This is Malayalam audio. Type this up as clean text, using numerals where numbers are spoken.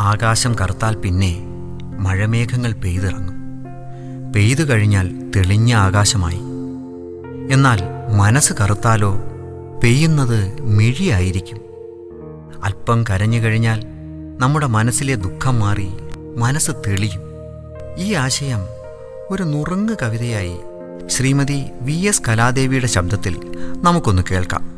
ആകാശം കറുത്താൽ പിന്നെ മഴമേഘങ്ങൾ പെയ്തിറങ്ങും. പെയ്തു കഴിഞ്ഞാൽ തെളിഞ്ഞ ആകാശമായി. എന്നാൽ മനസ്സ് കറുത്താലോ പെയ്യുന്നത് മിഴിയായിരിക്കും. അല്പം കരഞ്ഞു കഴിഞ്ഞാൽ നമ്മുടെ മനസ്സിലെ ദുഃഖം മാറി മനസ്സ് തെളിയും. ഈ ആശയം ഒരു നുറുങ്ങ് കവിതയായി ശ്രീമതി വി എസ് കലാദേവിയുടെ ശബ്ദത്തിൽ നമുക്കൊന്ന് കേൾക്കാം.